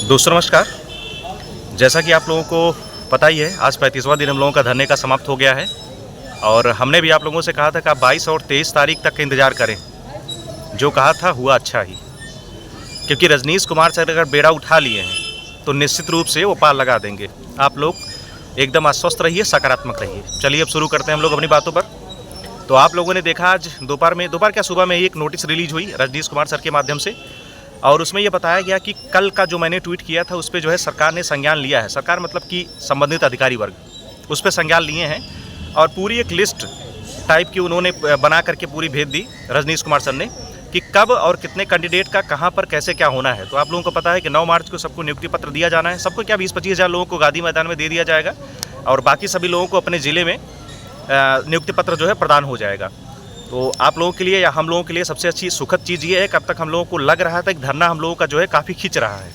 दोस्तों नमस्कार। जैसा कि आप लोगों को पता ही है, आज 35वां दिन हम लोगों का धरने का समाप्त हो गया है और हमने भी आप लोगों से कहा था कि आप 22 और 23 तारीख तक का इंतज़ार करें। जो कहा था हुआ अच्छा ही, क्योंकि रजनीश कुमार सर अगर बेड़ा उठा लिए हैं तो निश्चित रूप से वो पार लगा देंगे। आप लोग एकदम आश्वस्त रहिए, सकारात्मक रहिए। चलिए अब शुरू करते हैं हम लोग अपनी बातों पर। तो आप लोगों ने देखा आज दोपहर क्या सुबह में एक नोटिस रिलीज हुई रजनीश कुमार सर के माध्यम से, और उसमें यह बताया गया कि कल का जो मैंने ट्वीट किया था उस पर जो है सरकार ने संज्ञान लिया है। सरकार मतलब कि संबंधित अधिकारी वर्ग उस पर संज्ञान लिए हैं और पूरी एक लिस्ट टाइप की उन्होंने बना करके पूरी भेज दी रजनीश कुमार सर ने कि कब और कितने कैंडिडेट का कहाँ पर कैसे क्या होना है। तो आप लोगों को पता है कि 9 मार्च को सबको नियुक्ति पत्र दिया जाना है। सबको क्या 20-25 हज़ार लोगों को गांधी मैदान में दे दिया जाएगा और बाकी सभी लोगों को अपने ज़िले में नियुक्ति पत्र जो है प्रदान हो जाएगा। तो आप लोगों के लिए या हम लोगों के लिए सबसे अच्छी सुखद चीज़ ये है कि अब तक हम लोगों को लग रहा था कि धरना हम लोगों का जो है काफ़ी खींच रहा है।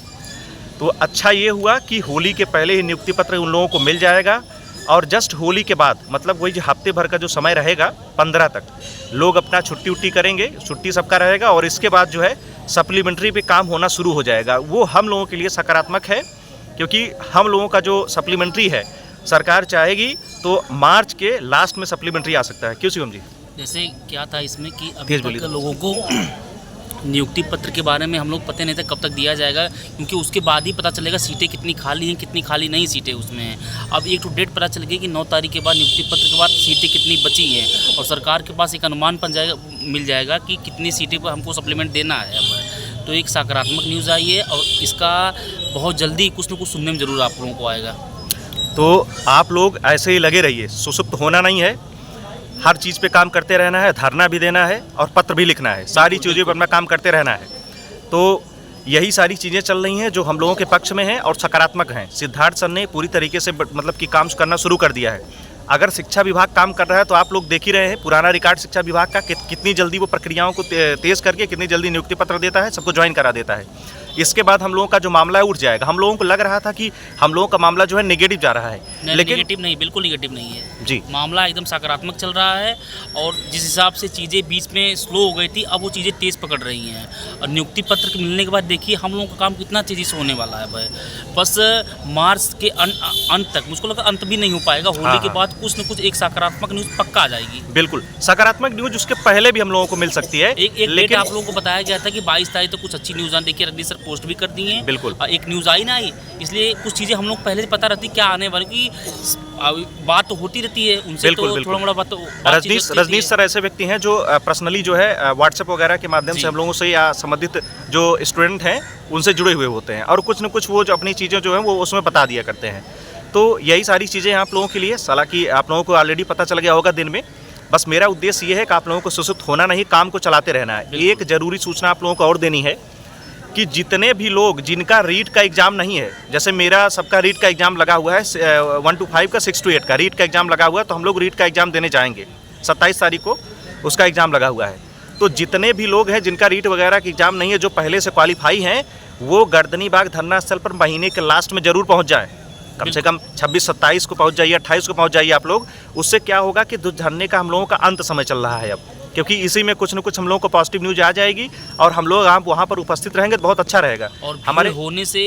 तो अच्छा ये हुआ कि होली के पहले ही नियुक्ति पत्र उन लोगों को मिल जाएगा और जस्ट होली के बाद मतलब वही जो हफ्ते भर का जो समय रहेगा 15 तक लोग अपना छुट्टी उट्टी करेंगे, छुट्टी सबका रहेगा और इसके बाद जो है सप्लीमेंट्री पे काम होना शुरू हो जाएगा। वो हम लोगों के लिए सकारात्मक है, क्योंकि हम लोगों का जो सप्लीमेंट्री है सरकार चाहेगी तो मार्च के लास्ट में सप्लीमेंट्री आ सकता है। क्यों शिवम जी? जैसे क्या था इसमें कि अभी तक लोगों को नियुक्ति पत्र के बारे में हम लोग पता नहीं था कब तक दिया जाएगा, क्योंकि उसके बाद ही पता चलेगा सीटें कितनी खाली हैं, कितनी खाली नहीं सीटें उसमें हैं। अब एक तो डेट पता चल गई कि 9 तारीख के बाद नियुक्ति पत्र के बाद सीटें कितनी बची हैं और सरकार के पास एक अनुमान मिल जाएगा कि कितनी सीटें पर हमको सप्लीमेंट देना है। अब तो एक सकारात्मक न्यूज़ आई है और इसका बहुत जल्दी कुछ न कुछ सुनने में ज़रूर आप लोगों को आएगा। तो आप लोग ऐसे ही लगे रहिए, सुसुप्त होना नहीं है, हर चीज़ पे काम करते रहना है, धरना भी देना है और पत्र भी लिखना है, सारी चीज़ों पर अपना काम करते रहना है। तो यही सारी चीज़ें चल रही हैं जो हम लोगों के पक्ष में हैं और सकारात्मक हैं। सिद्धार्थ सर ने पूरी तरीके से मतलब कि काम करना शुरू कर दिया है। अगर शिक्षा विभाग काम कर रहा है तो आप लोग देख ही रहे हैं पुराना रिकॉर्ड शिक्षा विभाग का कितनी जल्दी वो प्रक्रियाओं को तेज़ करके कितनी जल्दी नियुक्ति पत्र देता है, सबको ज्वाइन करा देता है। इसके बाद हम लोगों का जो मामला है उठ जाएगा। हम लोगों को लग रहा था कि हम लोगों का मामला जो है नेगेटिव जा रहा है, लेकिन नेगेटिव नहीं, बिल्कुल नेगेटिव नहीं है जी। मामला एकदम सकारात्मक चल रहा है और जिस हिसाब से चीज़ें बीच में स्लो हो गई थी अब वो चीज़ें तेज़ पकड़ रही हैं। और नियुक्ति पत्र के मिलने के बाद देखिए हम लोगों का काम कितना तेज़ी से होने वाला है भाई। बस मार्च के अंत तक, मुझको लगा अंत भी नहीं हो पाएगा, होली के बाद कुछ न कुछ एक सकारात्मक न्यूज़ पक्का आ जाएगी। बिल्कुल सकारात्मक न्यूज़ उसके पहले भी हम लोगों को मिल सकती है। एक डेट आप लोगों को बताया गया था कि 22 तारीख तक कुछ अच्छी न्यूज़ आने, देखिए रजनीश सर पोस्ट भी कर दी है। बिल्कुल एक न्यूज़ आई ना आई, इसलिए कुछ चीज़ें हम लोग पहले से पता रहती क्या आने वाली की बात तो होती रहती है उनसे। बिल्कुल, तो थोड़ा मोड़ा बात रजनीश सर ऐसे व्यक्ति हैं जो पर्सनली जो है व्हाट्सएप वगैरह के माध्यम से हम लोगों से या संबंधित जो स्टूडेंट हैं उनसे जुड़े हुए होते हैं और कुछ न कुछ वो जो अपनी चीज़ें जो हैं वो उसमें बता दिया करते हैं। तो यही सारी चीज़ें आप लोगों के लिए, हालांकि आप लोगों को ऑलरेडी पता चल गया होगा दिन में। बस मेरा उद्देश्य ये है कि आप लोगों को सुसुप्त होना नहीं, काम को चलाते रहना है। एक ज़रूरी सूचना आप लोगों को और देनी है कि जितने भी लोग जिनका रीट का एग्ज़ाम नहीं है, जैसे मेरा सबका रीट का एग्ज़ाम लगा हुआ है 1 to 5 का 6 to 8 का रीट का एग्ज़ाम लगा हुआ है, तो हम लोग रीट का एग्ज़ाम देने जाएंगे 27 तारीख को, उसका एग्ज़ाम लगा हुआ है। तो जितने भी लोग हैं जिनका रीट वगैरह का एग्ज़ाम नहीं है, जो पहले से क्वालिफाई हैं, वो गर्दनी बाग धरना स्थल पर महीने के लास्ट में ज़रूर पहुँच जाएँ। कम से कम 26-27 को पहुँच जाइए, 28 को पहुँच जाइए आप लोग। उससे क्या होगा कि धरने का हम लोगों का अंत समय चल रहा है अब, क्योंकि इसी में कुछ न कुछ हम लोगों को पॉजिटिव न्यूज़ आ जाएगी और हम लोग आप वहाँ पर उपस्थित रहेंगे तो बहुत अच्छा रहेगा। और हमारे होने से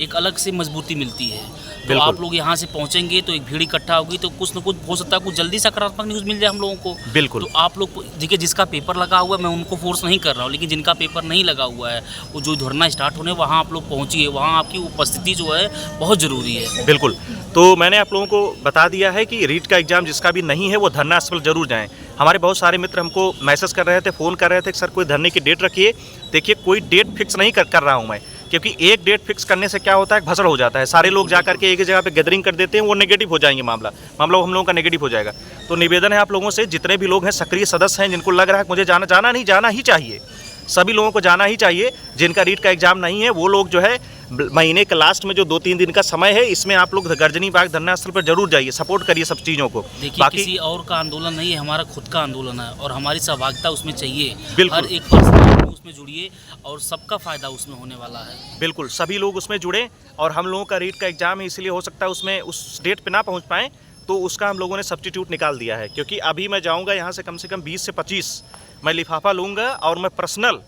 एक अलग से मजबूती मिलती है। तो आप लोग यहाँ से पहुँचेंगे तो एक भीड़ इकट्ठा होगी तो कुछ न कुछ हो सकता है, कुछ जल्दी सकारात्मक न्यूज़ मिल जाए हम लोगों को। बिल्कुल। तो आप लोग देखिए, जिसका पेपर लगा हुआ है मैं उनको फोर्स नहीं कर रहा हूँ, लेकिन जिनका पेपर नहीं लगा हुआ है वो जो धरना स्टार्ट होने वहाँ आप लोग पहुँचिए, वहाँ आपकी उपस्थिति जो है बहुत ज़रूरी है। बिल्कुल। तो मैंने आप लोगों को बता दिया है कि रीट का एग्ज़ाम जिसका भी नहीं है वो धरना स्थल जरूर जाएँ। हमारे बहुत सारे मित्र हमको मैसेज कर रहे थे, फ़ोन कर रहे थे कि सर कोई धरने की डेट रखिए। देखिए कोई डेट फिक्स नहीं कर रहा हूँ मैं, क्योंकि एक डेट फिक्स करने से क्या होता है, भसड़ हो जाता है। सारे लोग जाकर के एक ही जगह पे गैदरिंग कर देते हैं, वो नेगेटिव हो जाएंगे, मामला हम लोगों का नेगेटिव हो जाएगा। तो निवेदन है आप लोगों से, जितने भी लोग हैं सक्रिय सदस्य हैं, जिनको लग रहा है मुझे जाना ही चाहिए, सभी लोगों को जाना ही चाहिए। जिनका रीट का एग्ज़ाम नहीं है वो लोग जो है महीने के लास्ट में जो 2-3 दिन का समय है, इसमें आप लोग गर्जनी बाग धरना स्थल पर जरूर जाइए, सपोर्ट करिए सब चीज़ों को। देखिए किसी और का आंदोलन नहीं है, हमारा खुद का आंदोलन है और हमारी सहभागिता उसमें चाहिए। बिल्कुल। हर एक पर्सन उसमें जुड़िए और सबका फ़ायदा उसमें होने वाला है। बिल्कुल, सभी लोग उसमें जुड़ें। और हम लोगों का रीट का एग्ज़ाम है, इसलिए हो सकता है उसमें उस डेट पर ना पहुँच पाएँ, तो उसका हम लोगों ने सब्स्टिट्यूट निकाल दिया है। क्योंकि अभी मैं जाऊँगा यहाँ से कम 20 से 25 मैं लिफाफा लूँगा और मैं पर्सनल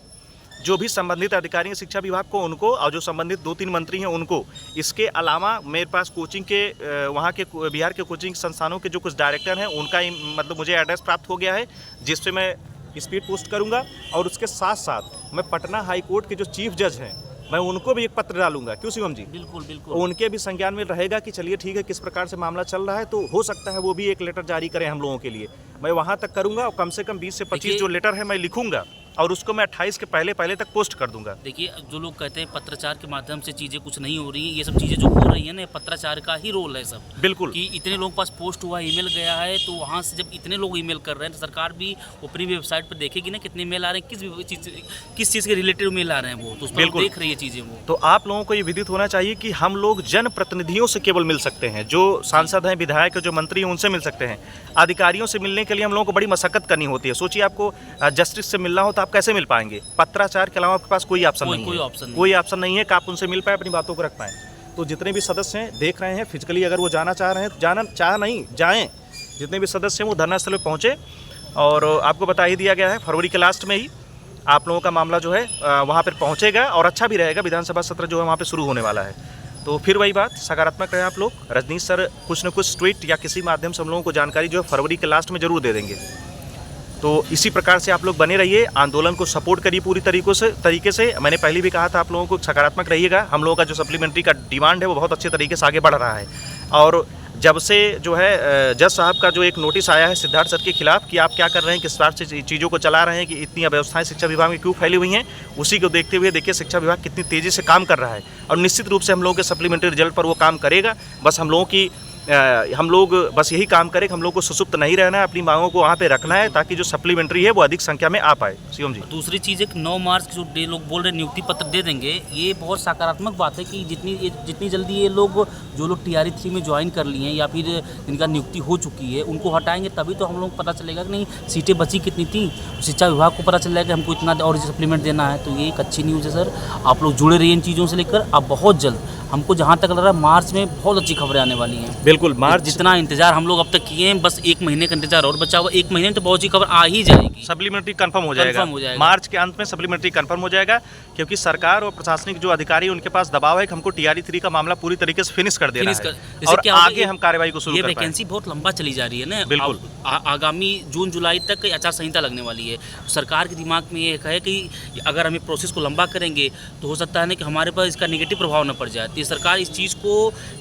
जो भी संबंधित अधिकारी हैं शिक्षा विभाग को, उनको, और जो संबंधित 2-3 मंत्री हैं उनको। इसके अलावा मेरे पास कोचिंग के वहाँ के बिहार के कोचिंग संस्थानों के जो कुछ डायरेक्टर हैं उनका मतलब मुझे एड्रेस प्राप्त हो गया है, जिस पे मैं स्पीड पोस्ट करूँगा। और उसके साथ साथ मैं पटना हाई कोर्ट के जो चीफ जज हैं मैं उनको भी एक पत्र डालूंगा। क्यों शिवम जी? बिल्कुल बिल्कुल। उनके भी संज्ञान में रहेगा कि चलिए ठीक है, किस प्रकार से मामला चल रहा है, तो हो सकता है वो भी एक लेटर जारी करें हम लोगों के लिए। मैं वहाँ तक करूँगा और कम से कम 20 से 25 जो लेटर है मैं लिखूंगा और उसको मैं 28 के पहले तक पोस्ट कर दूंगा। देखिए, जो लोग कहते हैं पत्राचार के माध्यम से चीज़ें कुछ नहीं हो रही हैं, ये सब चीज़ें जो हो रही हैं ना, पत्राचार का ही रोल है सब। बिल्कुल, कि इतने लोगों के पास पोस्ट हुआ, ईमेल गया है, तो वहाँ से जब इतने लोग ईमेल कर रहे हैं तो सरकार भी अपनी वेबसाइट पर देखेगी ना कितने मेल आ रहे हैं, किस चीज़ के रिलेटेड मेल आ रहे हैं, वो तो उस पर देख रही है चीज़ें वो। तो आप लोगों को ये विदित होना चाहिए कि हम लोग जनप्रतिनिधियों से केवल मिल सकते हैं, जो सांसद हैं, विधायक, जो मंत्री हैं, उनसे मिल सकते हैं। अधिकारियों से मिलने के लिए हम लोगों को बड़ी मशक्कत करनी होती है। सोचिए, आपको जस्टिस से मिलना हो तो आप कैसे मिल पाएंगे? पत्राचार के अलावा आपके पास कोई ऑप्शन नहीं है, कोई ऑप्शन नहीं है कि आप उनसे मिल पाए, अपनी बातों को रख पाएँ। तो जितने भी सदस्य हैं देख रहे हैं, फिजिकली अगर वो जाना चाह रहे हैं तो जाएं। जितने भी सदस्य हैं वो धरना स्थल पर पहुँचे। और आपको बता ही दिया गया है, फरवरी के लास्ट में ही आप लोगों का मामला जो है वहाँ पर पहुँचेगा और अच्छा भी रहेगा। विधानसभा सत्र जो है वहाँ पर शुरू होने वाला है। तो फिर वही बात, सकारात्मक रहे आप लोग। रजनीश सर कुछ न कुछ ट्वीट या किसी माध्यम से हम लोगों को जानकारी जो है फरवरी के लास्ट में ज़रूर दे देंगे। तो इसी प्रकार से आप लोग बने रहिए, आंदोलन को सपोर्ट करिए पूरी तरीके से। मैंने पहले भी कहा था आप लोगों को सकारात्मक रहिएगा। हम लोगों का जो सप्लीमेंट्री का डिमांड है वो बहुत अच्छे तरीके से आगे बढ़ रहा है। और जब से जो है जज साहब का जो एक नोटिस आया है सिद्धार्थ सर के खिलाफ कि आप क्या कर रहे हैं, किस प्रकार से चीज़ों को चला रहे हैं, कि इतनी अव्यवस्थाएं शिक्षा विभाग में क्यों फैली हुई हैं, उसी को देखते हुए देखिए शिक्षा विभाग कितनी तेज़ी से काम कर रहा है। और निश्चित रूप से हम लोगों के सप्लीमेंट्री रिजल्ट पर वो काम करेगा। बस हम लोग बस यही काम करें कि हम लोग को सुसुप्त नहीं रहना है, अपनी मांगों को वहाँ पे रखना है ताकि जो सप्लीमेंट्री है वो अधिक संख्या में आ पाए। शिवम जी, डूसरी चीज़ है कि 9 मार्च जो डे लोग बोल रहे हैं नियुक्ति पत्र दे देंगे, ये बहुत सकारात्मक बात है कि जितनी जल्दी ये लोग जो लोग TRE 3 में ज्वाइन कर लिए हैं या फिर जिनका नियुक्ति हो चुकी है उनको हटाएंगे, तभी तो हम लोग को पता चलेगा कि नहीं सीटें बची कितनी थी। शिक्षा विभाग को पता चल जाएगा कि हमको इतना और सप्लीमेंट देना है। तो ये एक अच्छी न्यूज़ है सर। आप लोग जुड़े रहिए इन चीज़ों से लेकर। अब बहुत जल्द हमको जहाँ तक लग रहा है मार्च में बहुत अच्छी खबरें आने वाली हैं। बिल्कुल, मार्च जितना इंतजार हम लोग अब तक किए हैं, बस 1 महीने का इंतजार और बचा हुआ। 1 महीने तो बहुत सी खबर आ ही जाएगी। सप्लीमेंट्री कंफर्म हो जाएगा। मार्च के अंत में सप्लीमेंट्री कंफर्म हो जाएगा, क्योंकि सरकार और प्रशासनिक जो अधिकारी उनके पास दबाव है कि हमको TRE 3 का मामला पूरी तरीके से फिनिश कर देना है और आगे हम कार्रवाई को शुरू कर पाएं। ये वैकेंसी बहुत लंबा चली जा रही है ना। बिल्कुल, आगामी जून जुलाई तक आचार संहिता लगने वाली है। सरकार के दिमाग में ये है कि अगर हम प्रोसेस को लंबा करेंगे तो हो सकता है ना कि हमारे पास इसका नेगेटिव प्रभाव न पड़ जाए। तो सरकार इस चीज़ को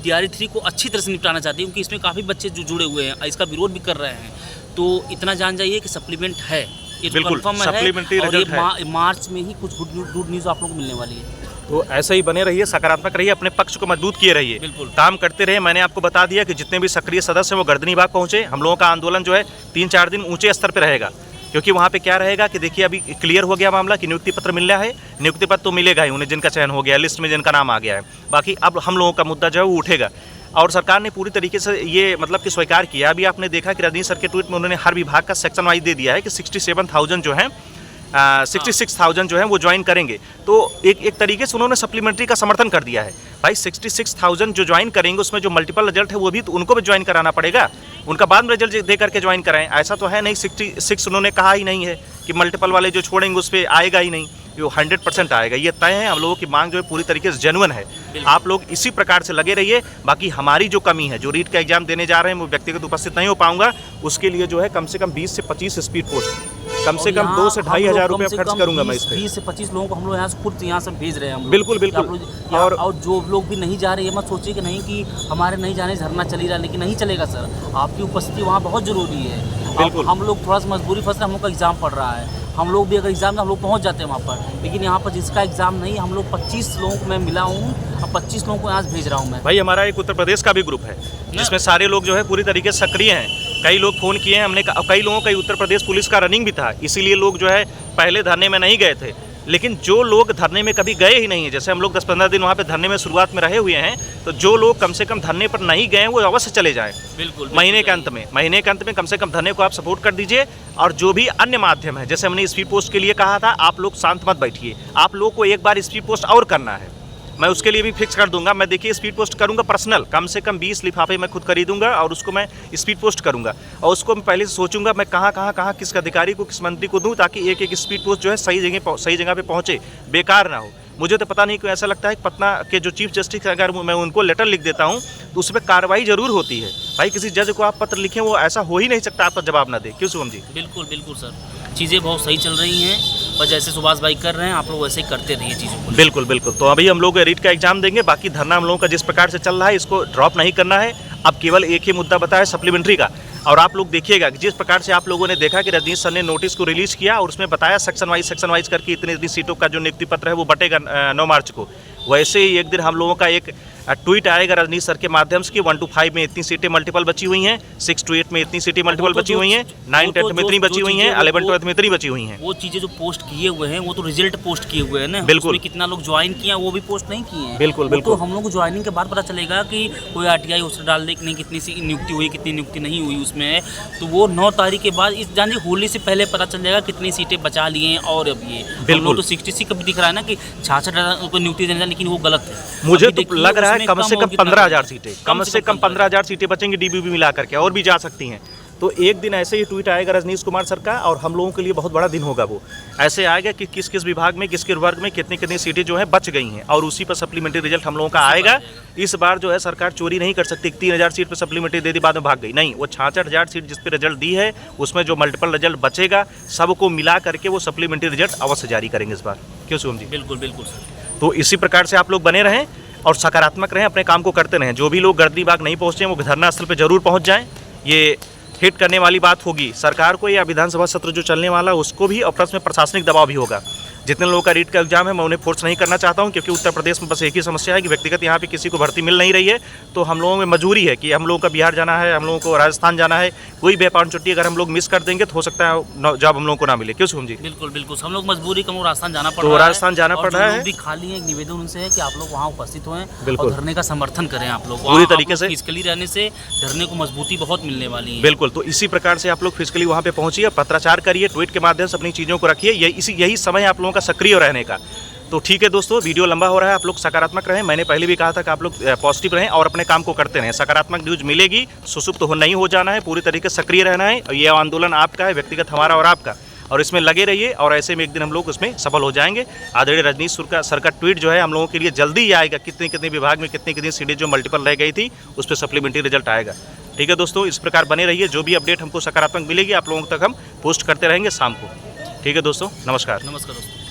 TRE 3 को अच्छी तरह से निपटाना चाहती है, क्योंकि इसमें काफ़ी बच्चे जो जुड़े हुए हैं, इसका विरोध भी कर रहे हैं। तो इतना जान जाइए कि सप्लीमेंट है, ये तो कंफर्म है। और ये मार्च में ही कुछ गुड न्यूज़ आप लोगों को मिलने वाली है। तो ऐसे ही बने रहिए, सकारात्मक रहिए, अपने पक्ष को मजबूत किए रहिए, बिल्कुल काम करते रहे। मैंने आपको बता दिया कि जितने भी सक्रिय सदस्य हैं वो गर्दनी बाग पहुँचे। हम लोगों का आंदोलन जो है 3-4 दिन ऊंचे स्तर पर रहेगा, क्योंकि वहाँ पे क्या रहेगा कि देखिए अभी क्लियर हो गया मामला कि नियुक्ति पत्र मिलना है। नियुक्ति पत्र तो मिलेगा ही उन्हें, जिनका चयन हो गया, लिस्ट में जिनका नाम आ गया है। बाकी अब हम लोगों का मुद्दा जो है वो उठेगा और सरकार ने पूरी तरीके से ये मतलब कि स्वीकार किया। अभी आपने देखा कि रजनीश सर के ट्वीट में उन्होंने हर विभाग का सेक्शन वाइज दे दिया है कि 67,000 जो है 66,000 जो है वो ज्वाइन करेंगे। तो एक तरीके से उन्होंने सप्लीमेंट्री का समर्थन कर दिया है। भाई 66,000 जो ज्वाइन करेंगे उसमें जो मल्टीपल रिजल्ट है वो भी तो उनको भी ज्वाइन कराना पड़ेगा, उनका बाद में रिजल्ट दे करके ज्वाइन कराएं। ऐसा तो है नहीं 66 उन्होंने कहा ही नहीं है कि मल्टीपल वाले जो छोड़ेंगे उस पर आएगा ही नहीं, ये 100% आएगा, ये तय है। हम लोगों की मांग जो है पूरी तरीके से जेन्युइन है। आप लोग इसी प्रकार से लगे रहिए। बाकी हमारी जो कमी है, जो रीट का एग्जाम देने जा रहे हैं वो व्यक्तिगत उपस्थित नहीं हो पाऊंगा, उसके लिए जो है कम से कम 20 से 25 स्पीड पोस्ट, कम से कम 2 से 2,500 रुपये खर्च करूंगा मैं इस पर। 20 से 25 लोगों को हम लोग यहाँ से खुद यहाँ से भेज रहे हैं हम लोग। बिल्कुल। और जो लोग भी नहीं जा रहे हैं, मत सोचिए कि नहीं कि हमारे नहीं जाने से धरना चली रहा, लेकिन नहीं चलेगा सर। आपकी उपस्थिति वहाँ बहुत जरूरी है। बिल्कुल, हम लोग थोड़ा सा मजबूरी फंस रहे हैं, हम लोग का एग्जाम पढ़ रहा है। हम लोग भी अगर एग्जाम में हम लोग पहुंच जाते हैं वहाँ पर, लेकिन यहाँ पर जिसका एग्जाम नहीं, हम लोग 25 लोगों को मैं मिला हूँ और 25 लोगों को यहाँ से भेज रहा हूँ मैं। भाई हमारा एक उत्तर प्रदेश का भी ग्रुप है जिसमें सारे लोग जो है पूरी तरीके से सक्रिय हैं। कई लोग फ़ोन किए हैं, हमने कई लोगों का उत्तर प्रदेश पुलिस का रनिंग भी था, इसीलिए लोग जो है पहले धरने में नहीं गए थे। लेकिन जो लोग धरने में कभी गए ही नहीं है, जैसे हम लोग 10-15 दिन वहाँ पे धरने में शुरुआत में रहे हुए हैं, तो जो लोग कम से कम धरने पर नहीं गए हैं वो अवश्य चले जाएं। बिल्कुल, महीने के अंत में कम से कम धरने को आप सपोर्ट कर दीजिए। और जो भी अन्य माध्यम है, जैसे हमने स्पीड पोस्ट के लिए कहा था, आप लोग शांत मत बैठिए, आप लोग को एक बार स्पीड पोस्ट और करना है। मैं उसके लिए भी फिक्स कर दूंगा। मैं देखिए स्पीड पोस्ट करूंगा पर्सनल, कम से कम 20 लिफाफे मैं खुद खरीदूंगा और उसको मैं स्पीड पोस्ट करूंगा। और उसको मैं पहले से सोचूंगा मैं कहाँ किस अधिकारी को, किस मंत्री को दूँ, ताकि एक एक स्पीड पोस्ट जो है सही जगह पे पहुँचे, बेकार ना हो। मुझे तो पता नहीं क्यों ऐसा लगता है कि पटना के जो चीफ जस्टिस अगर मैं उनको लेटर लिख देता हूँ तो उस पर कार्रवाई जरूर होती है। भाई किसी जज को आप पत्र लिखें, वो ऐसा हो ही नहीं सकता आपका जवाब ना दे। क्यों शुभम जी? बिल्कुल बिल्कुल सर, चीज़ें बहुत सही चल रही हैं और जैसे सुभाष भाई कर रहे हैं आप लोग वैसे ही करते रहिए चीज़ों को। बिल्कुल बिल्कुल। तो अभी हम लोग रीट का एग्जाम देंगे, बाकी धरना हम लोगों का जिस प्रकार से चल रहा है इसको ड्रॉप नहीं करना है। अब केवल एक ही मुद्दा बताया सप्लीमेंट्री का, और आप लोग देखिएगा कि जिस प्रकार से आप लोगों ने देखा कि रजनीश सर ने नोटिस को रिलीज़ किया और उसमें बताया सेक्शन वाइज करके इतनी सीटों का जो नियुक्ति पत्र है वो बटेगा 9 मार्च को, वैसे ही एक दिन हम लोगों का एक ट्वीट आएगा रजनीश सर के माध्यम से कि 1 to 5 में इतनी सीटें मल्टीपल बची हुई हैं, 6 to 8 में इतनी सीटें मल्टीपल बची हुई हैं, 9 10 में इतनी बची हुई हैं, 11 12 में इतनी बची हुई हैं। वो चीज़ें जो पोस्ट किए हुए हैं वो तो रिजल्ट पोस्ट किए हुए हैं ना, बिल्कुल। कितना लोग ज्वाइन किया वो भी पोस्ट नहीं किए हैं। बिल्कुल तो हम लोग को ज्वाइनिंग के बाद पता चलेगा कि कोई RTI उससे डाल दे कि नहीं कितनी सी नियुक्ति हुई कितनी नियुक्ति नहीं हुई उसमें, तो वो 9 तारीख के बाद इस जानिए होली से पहले पता चल जाएगा कितनी सीटें बचा लिए हैं। और अब ये बिल्कुल तो 66 का भी दिख रहा है ना कि 66,000 को नियुक्ति देना, लेकिन वो गलत है। मुझे तो लग रहा है कम से कम 15,000 सीटें, कम से कम 15,000 सीटें बचेंगी DBB मिला करके, और भी जा सकती हैं। तो एक दिन ऐसे ही ट्वीट आएगा रजनीश कुमार सर का और हम लोगों के लिए बहुत बड़ा दिन होगा। वो ऐसे आएगा कि किस किस विभाग में, किस किस वर्ग में कितनी कितनी सीटें जो है बच गई हैं, और उसी पर सप्लीमेंट्री रिजल्ट हम लोगों का आएगा। इस बार जो है सरकार चोरी नहीं कर सकती, 3,000 सीट पर सप्लीमेंट्री दे दी बाद में भाग गई, नहीं, वो 66,000 सीट जिस पर रिजल्ट दी है उसमें जो मल्टीपल रिजल्ट बचेगा सबको मिला करके वो सप्लीमेंट्री रिजल्ट अवश्य जारी करेंगे इस बार। क्यों शुभम जी? बिल्कुल बिल्कुल सर। तो इसी प्रकार से आप लोग बने रहें और सकारात्मक रहें, अपने काम को करते रहें। जो भी लोग गर्दनी बाग नहीं पहुँचे वो धरना स्थल पर जरूर पहुँच जाएँ। ये हिट करने वाली बात होगी सरकार को, या विधानसभा सत्र जो चलने वाला उसको भी, और प्लस में प्रशासनिक दबाव भी होगा। जितने लोगों का रीट का एग्जाम है मैं उन्हें फोर्स नहीं करना चाहता हूं, क्योंकि उत्तर प्रदेश में बस एक ही समस्या है कि व्यक्तिगत यहाँ पे किसी को भर्ती मिल नहीं रही है। तो हम लोगों में मजबूरी है कि हम लोगों का बिहार जाना है, हम लोगों को राजस्थान जाना है, कोई भी अपॉर्चुनिटी अगर हम लोग मिस कर देंगे तो हो सकता है जॉब हम लोगों को ना मिले। क्यों शुभम जी? बिल्कुल बिल्कुल, हम लोग मजबूरी कम राजस्थान जाना पड़ तो रहा है, राजस्थान जाना पड़ रहा है। भी खाली है, एक निवेदन उनसे है कि आप लोग वहाँ उपस्थित हों बिल्कुल, और धरने का समर्थन करें। आप लोग पूरी तरीके से फिजिकली रहने से धरने को मजबूती बहुत मिलने वाली है। बिल्कुल, तो इसी प्रकार से आप लोग फिजिकली वहाँ पे पहुँचिए, पत्राचार करिए, ट्वीट के माध्यम से अपनी चीज़ों को रखिए। यही समय आप लोगों का सक्रिय रहने का। तो ठीक है दोस्तों, वीडियो लंबा हो रहा है, आप लोग सकारात्मक रहें। मैंने पहले भी कहा था कि आप लोग पॉजिटिव रहें और अपने काम को करते रहें। सकारात्मक न्यूज़ मिलेगी, सुसुप्त तो नहीं हो जाना है, पूरी तरीके से सक्रिय रहना है। और ये आंदोलन आपका है, व्यक्तिगत हमारा और आपका, और इसमें लगे रहिए और ऐसे में एक दिन हम लोग उसमें सफल हो जाएंगे। आदरणीय रजनीश सर का ट्वीट जो है हम लोगों के लिए जल्दी ही आएगा, कितने कितने विभाग में कितनी कितनी सीटें जो मल्टीपल रह गई थी उस पर सप्लीमेंट्री रिजल्ट आएगा। ठीक है दोस्तों, इस प्रकार बने रहिए। जो भी अपडेट हमको सकारात्मक मिलेगी आप लोगों तक हम पोस्ट करते रहेंगे शाम को। ठीक है दोस्तों, नमस्कार। नमस्कार दोस्तों।